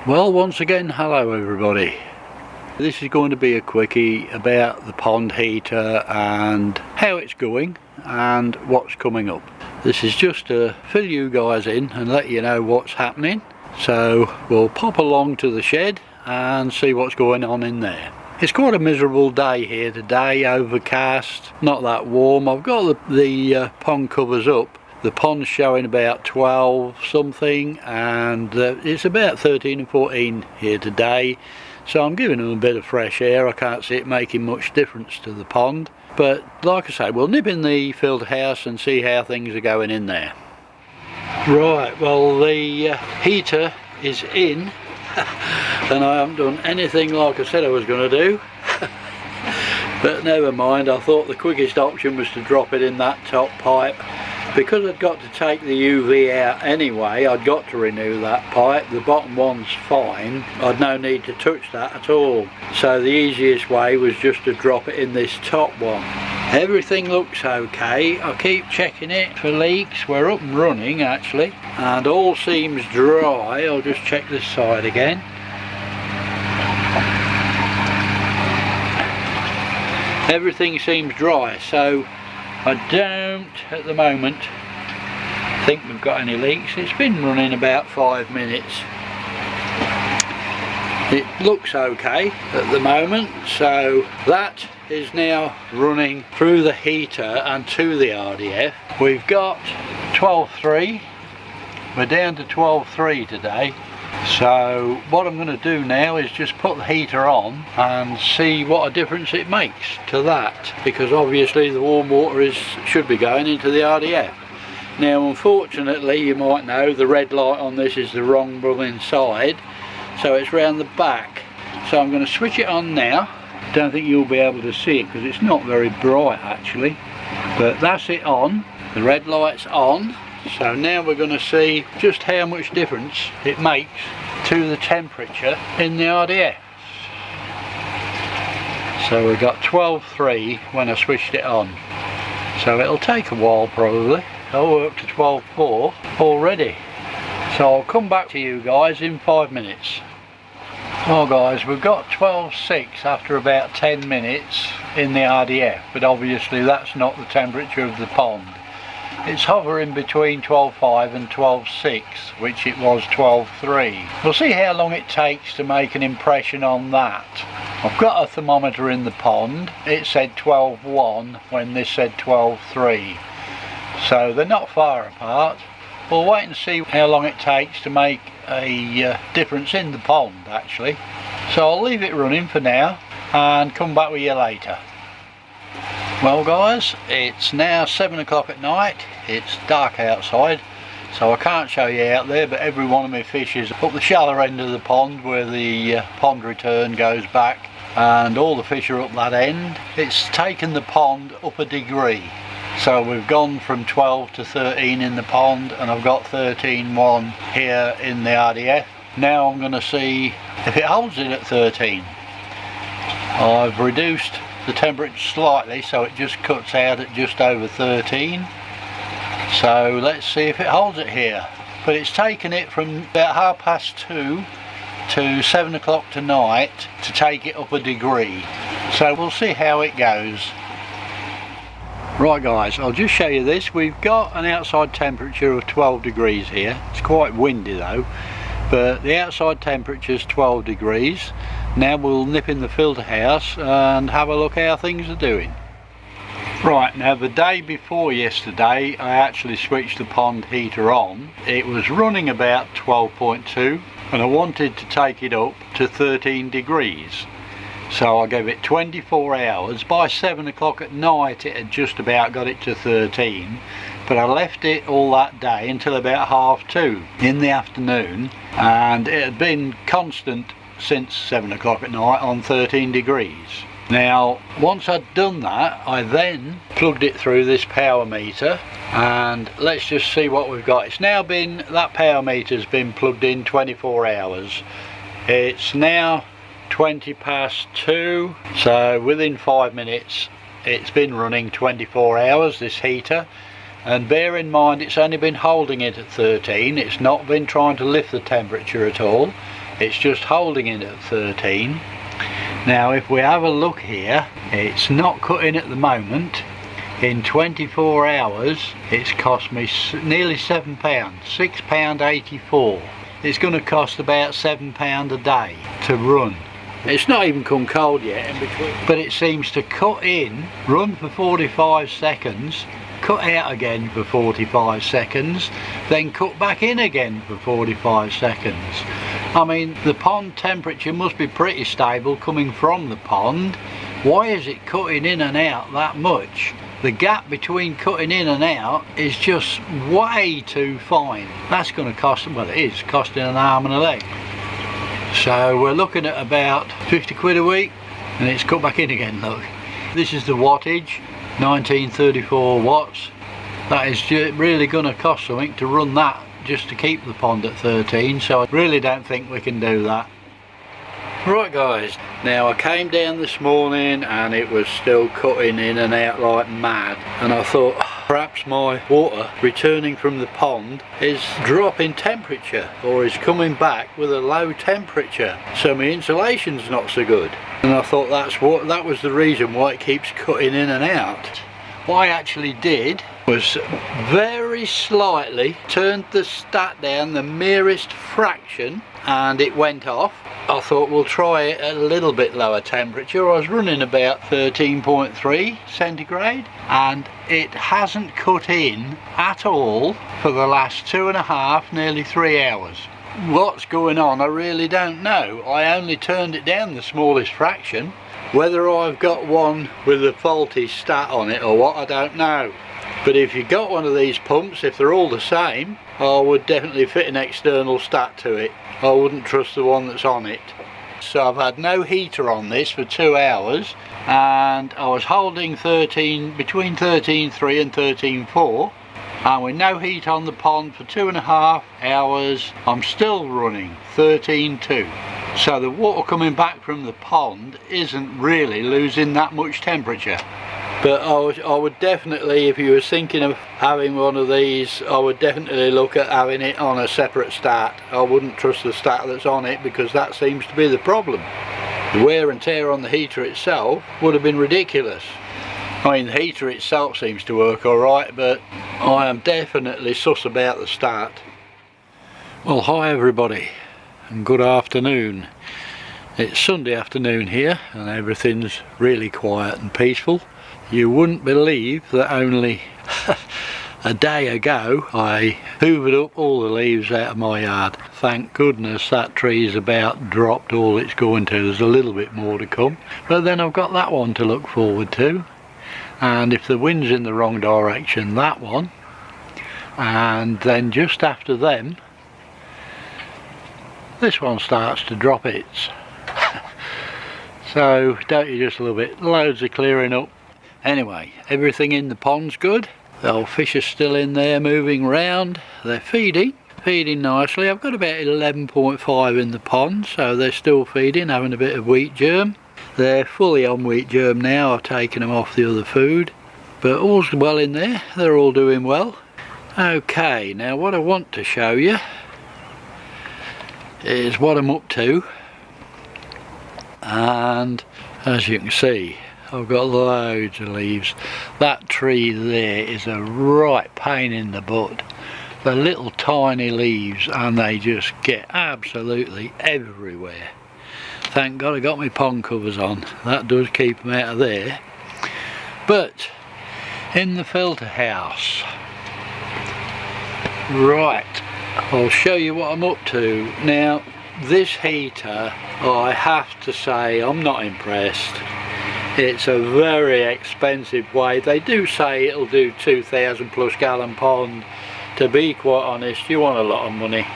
Well, once again, hello everybody. This is going to be a quickie about the pond heater and how it's going and what's coming up. This is just to fill you guys in and let you know what's happening. So we'll pop along to the shed and see what's going on in there. It's quite a miserable day here today, overcast, not that warm. I've got the pond covers up. The pond's showing about 12 something and it's about 13 and 14 here today. So I'm giving them a bit of fresh air. I can't see it making much difference to the pond. But like I say, we'll nip in the filter house and see how things are going in there. Right, well the heater is in and I haven't done anything like I said I was going to do. But never mind, I thought the quickest option was to drop it in that top pipe. Because I'd got to take the UV out anyway, I'd got to renew that pipe. The bottom one's fine, I'd no need to touch that at all. So the easiest way was just to drop it in this top one. Everything looks okay. I keep checking it for leaks. We're up and running actually, and all seems dry. I'll just check this side again. Everything seems dry, so I don't at the moment think we've got any leaks. It's been running about 5 minutes. It looks okay at the moment, so that is now running through the heater and to the RDF. We've got 12.3, we're down to 12.3 today. So what I'm going to do now is just put the heater on and see what a difference it makes to that, because obviously the warm water should be going into the RDF. Now unfortunately, you might know, the red light on this is the wrong bulb side, so it's round the back. So I'm going to switch it on now. Don't think you'll be able to see it because it's not very bright actually, but that's it on. The red light's on. So now we're going to see just how much difference it makes to the temperature in the RDF. So we got 12.3 when I switched it on. So it'll take a while probably. I'll work to 12.4 already. So I'll come back to you guys in 5 minutes. Well guys, we've got 12.6 after about 10 minutes in the RDF, but obviously that's not the temperature of the pond. It's hovering between 12.5 and 12.6, which it was 12.3. We'll see how long it takes to make an impression on that. I've got a thermometer in the pond. It said 12.1 when this said 12.3. So they're not far apart. We'll wait and see how long it takes to make a difference in the pond actually. So I'll leave it running for now and come back with you later. Well guys, it's now 7 o'clock at night. It's dark outside, so I can't show you out there, but every one of my fish is up the shallow end of the pond where the pond return goes back, and all the fish are up that end. It's taken the pond up a degree, so we've gone from 12 to 13 in the pond, and I've got 13.1 here in the RDF. Now I'm going to see if it holds it at 13. I've reduced the temperature slightly, so it just cuts out at just over 13. So let's see if it holds it here. But it's taken it from about 2:30 to 7 o'clock tonight to take it up a degree. So we'll see how it goes. Right guys, I'll just show you this. We've got an outside temperature of 12 degrees here. It's quite windy though, but the outside temperature is 12 degrees. Now we'll nip in the filter house and have a look how things are doing. Right, now the day before yesterday I actually switched the pond heater on. It was running about 12.2 and I wanted to take it up to 13 degrees. So I gave it 24 hours. By 7 o'clock at night it had just about got it to 13, but I left it all that day until about 2:30 in the afternoon, and it had been constant since 7 o'clock at night on 13 degrees. Now once I'd done that, I then plugged it through this power meter, and let's just see what we've got. It's now been, that power meter's been plugged in 24 hours. It's now 20 past 2, so within 5 minutes it's been running 24 hours, this heater. And bear in mind, it's only been holding it at 13, it's not been trying to lift the temperature at all. it's just holding it at 13. Now if we have a look here, it's not cutting at the moment. In 24 hours it's cost me nearly £7, £6.84. It's going to cost about £7 a day to run. It's not even come cold yet in between, but it seems to cut in, run for 45 seconds, cut out again for 45 seconds, then cut back in again for 45 seconds. I mean, the pond temperature must be pretty stable coming from the pond. Why is it cutting in and out that much? The gap between cutting in and out is just way too fine. That's going to cost, well it is costing an arm and a leg. So we're looking at about 50 quid a week, and it's cut back in again, look. This is the wattage, 1934 watts. That is really going to cost something to run that just to keep the pond at 13, so I really don't think we can do that. Right guys, now I came down this morning and it was still cutting in and out like mad, and I thought perhaps my water returning from the pond is dropping temperature or is coming back with a low temperature, so my insulation's not so good. And I thought that was the reason why it keeps cutting in and out. What I actually did was very slightly turned the stat down the merest fraction and it went off. I thought we'll try it at a little bit lower temperature. I was running about 13.3 centigrade and it hasn't cut in at all for the last 2.5, nearly 3 hours. What's going on I really don't know. I only turned it down the smallest fraction. Whether I've got one with a faulty stat on it or what, I don't know. But if you've got one of these pumps, if they're all the same, I would definitely fit an external stat to it. I wouldn't trust the one that's on it. So I've had no heater on this for 2 hours, and I was holding between 13.3 and 13.4, and with no heat on the pond for 2.5 hours, I'm still running 13.2. So the water coming back from the pond isn't really losing that much temperature. But I would definitely, if you were thinking of having one of these, I would definitely look at having it on a separate stat. I wouldn't trust the stat that's on it, because that seems to be the problem. The wear and tear on the heater itself would have been ridiculous. I mean, the heater itself seems to work alright, but I am definitely sus about the stat. Well, hi everybody, and good afternoon. It's Sunday afternoon here, and everything's really quiet and peaceful. You wouldn't believe that only a day ago I hoovered up all the leaves out of my yard. Thank goodness that tree's about dropped all it's going to. There's a little bit more to come, but then I've got that one to look forward to, and if the wind's in the wrong direction, that one, and then just after them this one starts to drop its. So don't you just love it? Loads of clearing up. Anyway, everything in the pond's good. The old fish are still in there moving round. They're feeding nicely. I've got about 11.5 in the pond, so they're still feeding, having a bit of wheat germ. They're fully on wheat germ now. I've taken them off the other food, but all's well in there. They're all doing well. Okay, now what I want to show you is what I'm up to, and as you can see, I've got loads of leaves. That tree there is a right pain in the butt. The little tiny leaves, and they just get absolutely everywhere. Thank God I got my pond covers on. That does keep them out of there. But in the filter house, right, I'll show you what I'm up to. Now this heater, I have to say I'm not impressed. It's a very expensive way. They do say it'll do 2,000 plus gallon pond. To be quite honest, you want a lot of money.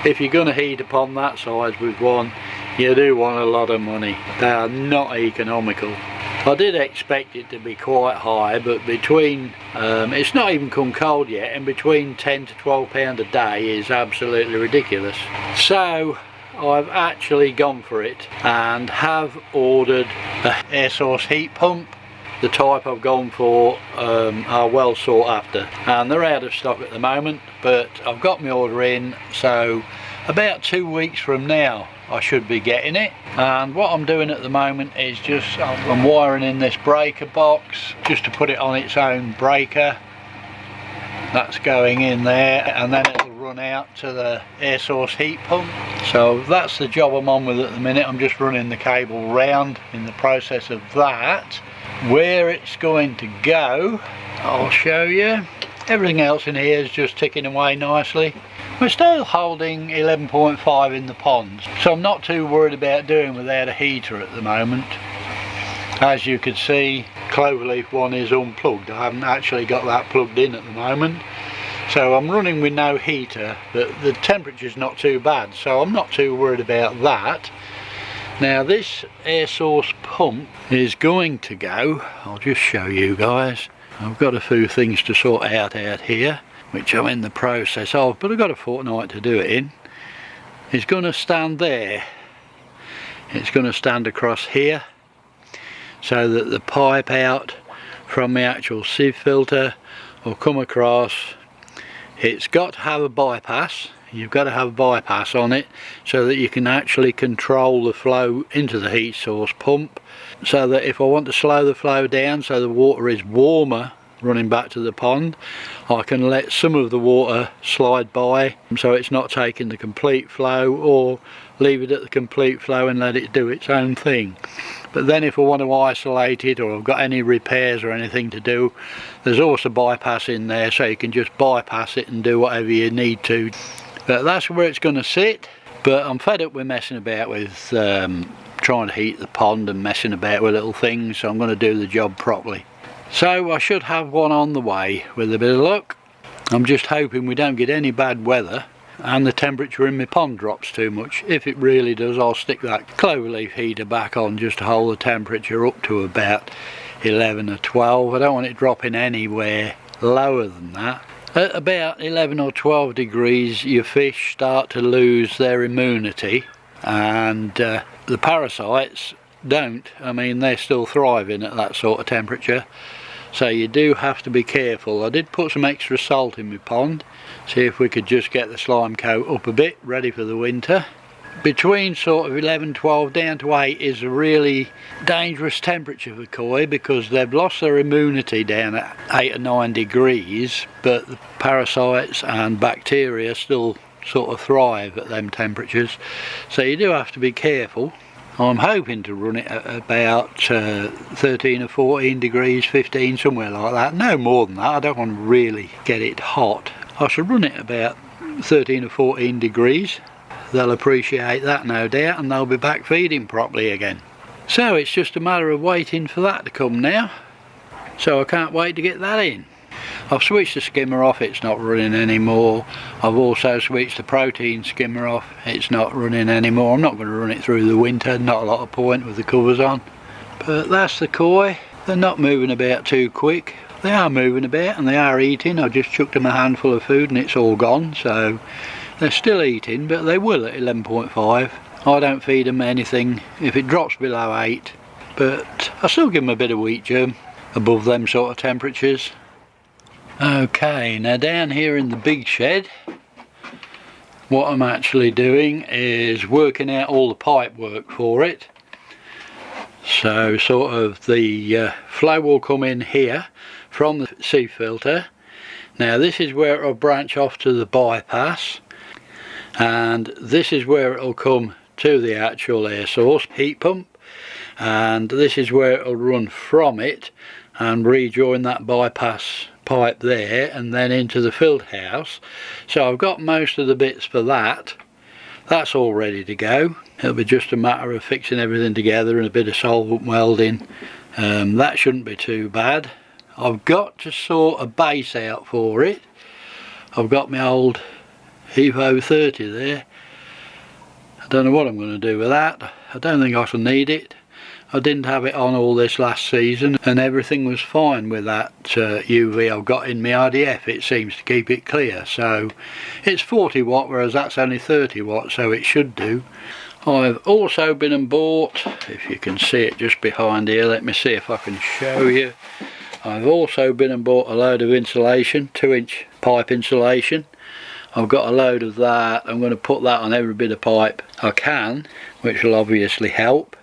If you're going to heat a pond that size with one, you do want a lot of money. They are not economical. I did expect it to be quite high, but between it's not even come cold yet, and between 10 to 12 pound a day is absolutely ridiculous. So I've actually gone for it and have ordered a air source heat pump. The type I've gone for are well sought after, and they're out of stock at the moment, but I've got my order in, so about 2 weeks from now I should be getting it. And what I'm doing at the moment is just I'm wiring in this breaker box just to put it on its own breaker. That's going in there, and then it'll run out to the air source heat pump. So that's the job I'm on with at the minute. I'm just running the cable round in the process of that. Where it's going to go, I'll show you. Everything else in here is just ticking away nicely. We're still holding 11.5 in the ponds, so I'm not too worried about doing without a heater at the moment. As you can see, Cloverleaf one is unplugged. I haven't actually got that plugged in at the moment, so I'm running with no heater, but the temperature's not too bad, so I'm not too worried about that. Now this air source pump is going to go, I'll just show you guys. I've got a few things to sort out here, which I'm in the process of, but I've got a fortnight to do it in. It's going to stand there. It's going to stand across here, so that the pipe out from the actual sieve filter will come across. It's got to have a bypass. You've got to have a bypass on it so that you can actually control the flow into the heat source pump, so that if I want to slow the flow down so the water is warmer running back to the pond, I can let some of the water slide by so it's not taking the complete flow, or leave it at the complete flow and let it do its own thing. But then if I want to isolate it, or I've got any repairs or anything to do, there's also bypass in there, so you can just bypass it and do whatever you need to. But that's where it's going to sit. But I'm fed up with messing about with trying to heat the pond and messing about with little things, so I'm going to do the job properly. So I should have one on the way with a bit of luck. I'm just hoping we don't get any bad weather and the temperature in my pond drops too much. If it really does, I'll stick that Cloverleaf heater back on just to hold the temperature up to about 11 or 12. I don't want it dropping anywhere lower than that. At about 11 or 12 degrees your fish start to lose their immunity, and the parasites don't. I mean, they're still thriving at that sort of temperature, so you do have to be careful. I did put some extra salt in my pond, see if we could just get the slime coat up a bit, ready for the winter. Between sort of 11, 12 down to 8 is a really dangerous temperature for koi, because they've lost their immunity down at 8 or 9 degrees, but the parasites and bacteria still sort of thrive at them temperatures, so you do have to be careful. I'm hoping to run it at about 13 or 14 degrees, 15, somewhere like that. No more than that. I don't want to really get it hot. I should run it about 13 or 14 degrees. They'll appreciate that, no doubt, and they'll be back feeding properly again. So it's just a matter of waiting for that to come now. So I can't wait to get that in. I've switched the skimmer off, it's not running anymore. I've also switched the protein skimmer off, it's not running anymore. I'm not going to run it through the winter, not a lot of point with the covers on. But that's the koi. They're not moving about too quick. They are moving about and they are eating. I just chucked them a handful of food and it's all gone, so they're still eating, but they will at 11.5. I don't feed them anything if it drops below 8, but I still give them a bit of wheat germ above them sort of temperatures. Okay, now down here in the big shed, what I'm actually doing is working out all the pipe work for it. So sort of the flow will come in here from the sieve filter. Now this is where it'll branch off to the bypass, and this is where it'll come to the actual air source heat pump, and this is where it'll run from it and rejoin that bypass pipe there and then into the filter house. So I've got most of the bits for that. That's all ready to go. It'll be just a matter of fixing everything together and a bit of solvent welding. That shouldn't be too bad. I've got to sort a base out for it. I've got my old Evo 30 there. I don't know what I'm going to do with that. I don't think I shall need it. I didn't have it on all this last season and everything was fine with that UV I've got in my RDF. It seems to keep it clear, so it's 40 watt whereas that's only 30 watt, so it should do. I've also been and bought, if you can see it just behind here, let me see if I can show you. I've also been and bought a load of insulation, 2-inch pipe insulation. I've got a load of that. I'm going to put that on every bit of pipe I can, which will obviously help.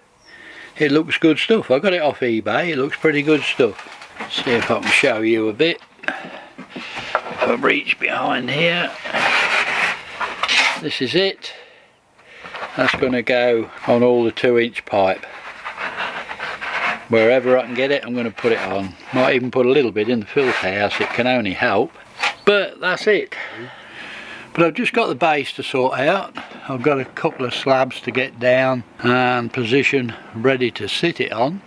It looks good stuff. I got it off eBay. It looks pretty good stuff. See if I can show you a bit. If I reach behind here, this is it. That's going to go on all the 2-inch pipe. Wherever I can get it, I'm going to put it on. Might even put a little bit in the filter house, it can only help. But that's it. But I've just got the base to sort out. I've got a couple of slabs to get down and position ready to sit it on.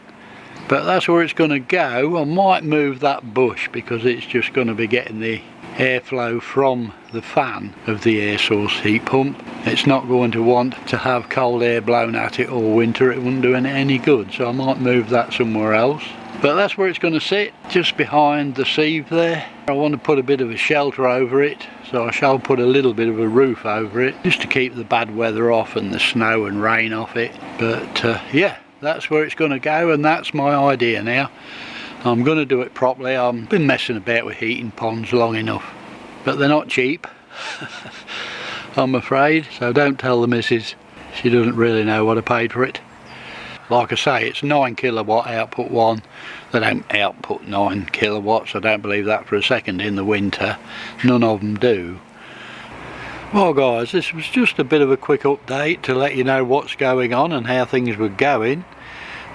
But that's where it's going to go. I might move that bush because it's just going to be getting the airflow from the fan of the air source heat pump. It's not going to want to have cold air blown at it all winter. It wouldn't do any good, so I might move that somewhere else. But that's where it's going to sit, just behind the sieve there. I want to put a bit of a shelter over it, so I shall put a little bit of a roof over it just to keep the bad weather off and the snow and rain off it. But yeah, that's where it's going to go, and that's my idea now. I'm going to do it properly. I've been messing about with heating ponds long enough, but they're not cheap, I'm afraid. So don't tell the missus, she doesn't really know what I paid for it. Like I say, it's 9 kilowatt output one. They don't output 9 kilowatts, I don't believe that for a second in the winter. None of them do. Well guys, this was just a bit of a quick update to let you know what's going on and how things were going.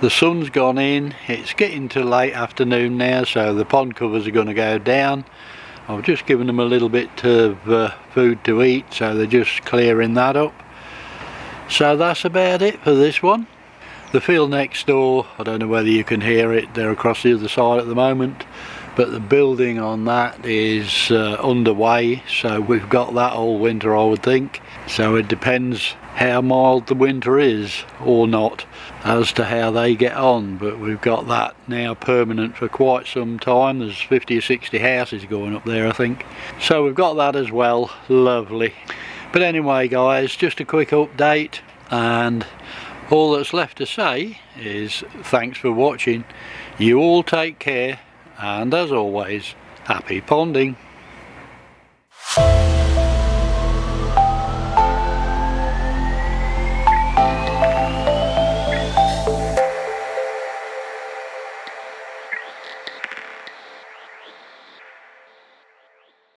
The sun's gone in, it's getting to late afternoon now, so the pond covers are going to go down. I've just given them a little bit of food to eat, so they're just clearing that up. So that's about it for this one. The field next door, I don't know whether you can hear it, they're across the other side at the moment, but the building on that is underway, so we've got that all winter, I would think. So it depends how mild the winter is or not as to how they get on, but we've got that now permanent for quite some time. There's 50 or 60 houses going up there, I think, so we've got that as well. Lovely. But anyway guys, just a quick update, and all that's left to say is thanks for watching. You all take care, and as always, happy ponding.